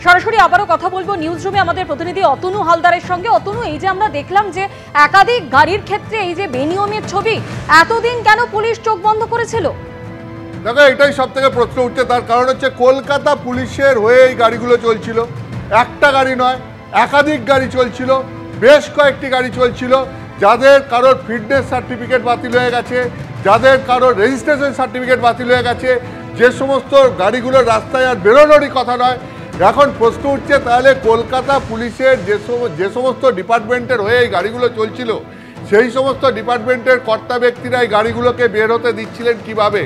সরাসরি আবারও কথা বলবো নিউজ রুমে আমাদের প্রতিনিধি অতনু হালদারের সঙ্গে। অতনু, এই যে আমরা দেখলাম যে একাধিক গাড়ির ক্ষেত্রে এই যে বেনিয়মের ছবি, এতদিন কেন পুলিশ চোখ বন্ধ করেছিল? দেখো, এটাই সব থেকে প্রশ্ন উঠছে। তার কারণ হচ্ছে কলকাতা পুলিশের হয়ে এই গাড়িগুলো চলছিল। একটা গাড়ি নয়, একাধিক গাড়ি চলছিল, বেশ কয়েকটি গাড়ি চলছিল, যাদের কারোর ফিটনেস সার্টিফিকেট বাতিল হয়ে গেছে, যাদের কারোর রেজিস্ট্রেশন সার্টিফিকেট বাতিল হয়ে গেছে, যে সমস্ত গাড়িগুলো রাস্তায় আর বেরোনোরই কথা নয়। এখন প্রশ্ন উঠছে, তাহলে কলকাতা পুলিশের যে সমস্ত ডিপার্টমেন্টের হয়ে এই গাড়িগুলো চলছিল, সেই সমস্ত ডিপার্টমেন্টের কর্তা ব্যক্তিরা এই গাড়িগুলোকে বের হতে দিচ্ছিলেন কিভাবে?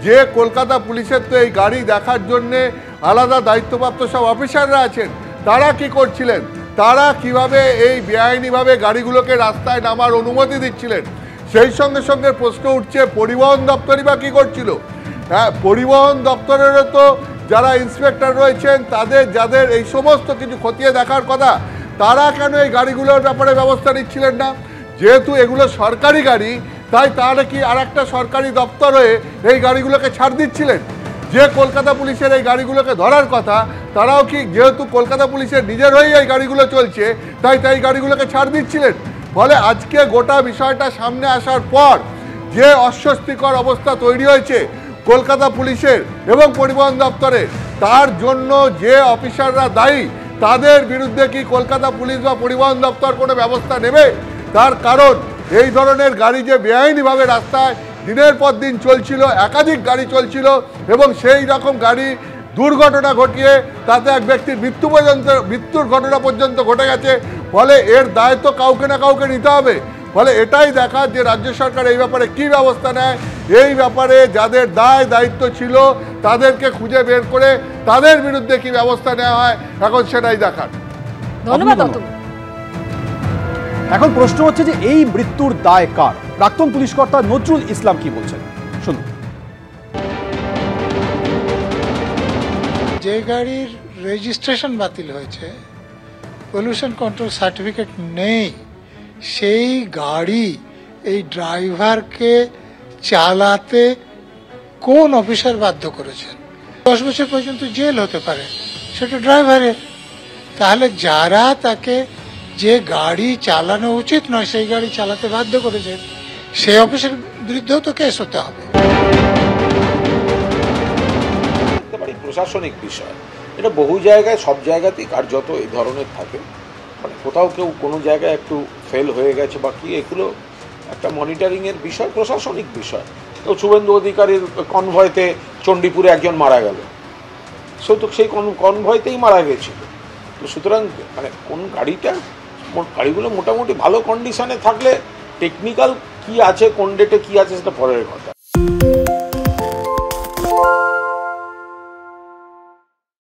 যে কলকাতা পুলিশের তো এই গাড়ি দেখার জন্যে আলাদা দায়িত্বপ্রাপ্ত সব অফিসাররা আছেন, তারা কি করছিলেন? তারা কিভাবে এই বেআইনিভাবে গাড়িগুলোকে রাস্তায় নামার অনুমতি দিচ্ছিলেন? সেই সঙ্গে সঙ্গে প্রশ্ন উঠছে, পরিবহন দপ্তরই বা কী করছিল? হ্যাঁ, পরিবহন দপ্তরেরও তো যারা ইন্সপেক্টর রয়েছেন, যাদের এই সমস্ত কিছু খতিয়ে দেখার কথা, তারা কেন এই গাড়িগুলোর ব্যাপারে ব্যবস্থা নিচ্ছিলেন না? যেহেতু এগুলো সরকারি গাড়ি, তাই তাহলে কি আর একটা সরকারি দপ্তর হয়ে এই গাড়িগুলোকে ছাড় দিচ্ছিলেন? যে কলকাতা পুলিশের এই গাড়িগুলোকে ধরার কথা, তারাও কি যেহেতু কলকাতা পুলিশের নিজের হয়েই এই গাড়িগুলো চলছে, তাই গাড়িগুলোকে ছাড় দিচ্ছিলেন? ফলে আজকে গোটা বিষয়টা সামনে আসার পর যে অস্বস্তিকর অবস্থা তৈরি হয়েছে কলকাতা পুলিশের এবং পরিবহন দপ্তরের, তার জন্য যে অফিসাররা দায়ী, তাদের বিরুদ্ধে কি কলকাতা পুলিশ বা পরিবহন দপ্তর কোনো ব্যবস্থা নেবে? তার কারণ এই ধরনের গাড়ি যে বেআইনিভাবে রাস্তায় দিনের পর দিন চলছিল, একাধিক গাড়ি চলছিল, এবং সেই রকম গাড়ি দুর্ঘটনা ঘটিয়ে তাতে এক ব্যক্তির মৃত্যুর ঘটনা পর্যন্ত ঘটে গেছে। ফলে এর দায় তো কাউকে না কাউকে নিতে হবে। ফলে এটাই দেখা যে রাজ্য সরকার এই ব্যাপারে কি ব্যবস্থা নেয়, এই ব্যাপারে যাদের দায়িত্ব ছিল তাদেরকে খুঁজে বের করে তাদের বিরুদ্ধে কি ব্যবস্থা নেওয়া হয়, এখন সেটাই দেখার। ধন্যবাদ। এখন প্রশ্ন হচ্ছে যে এই মৃত্যুর দায় কার? প্রাক্তন পুলিশ কর্তা নজরুল ইসলাম কি বলছেন, শুনুন। যে গাড়ির রেজিস্ট্রেশন বাতিল হয়েছে, পলিউশন কন্ট্রোল সার্টিফিকেট নেই, সেই গাড়ি এই ড্রাইভারকে চালাতে কোন অফিসার বাধ্য করেছেন? 10 বছর পর্যন্ত জেল হতে পারে, সেটা ড্রাইভারের। তাহলে যারা তাকে যে গাড়ি চালানো উচিত নয় সেই গাড়ি চালাতে বাধ্য করেছেন, সেই অফিসের বিরুদ্ধেও তো কেস হতে হবে। প্রশাসনিক বিষয়, এটা বহু জায়গায়, সব জায়গাতেই কার্যত এই ধরনের থাকে। মানে কোথাও কেউ কোনো জায়গায় একটু ফেল হয়ে গেছে বা কি, এগুলো একটা মনিটরিংয়ের বিষয়, প্রশাসনিক বিষয়। তো শুভেন্দু অধিকারীর কনভয়তে চণ্ডীপুরে একজন মারা গেল, সে তো সেই কনভয়তেই মারা গেছিল। তো সুতরাং মানে কোন গাড়িগুলো মোটামুটি ভালো কন্ডিশনে থাকলে, টেকনিক্যাল কি আছে, কোন ডেটে কি আছে, সেটা পরের কথা।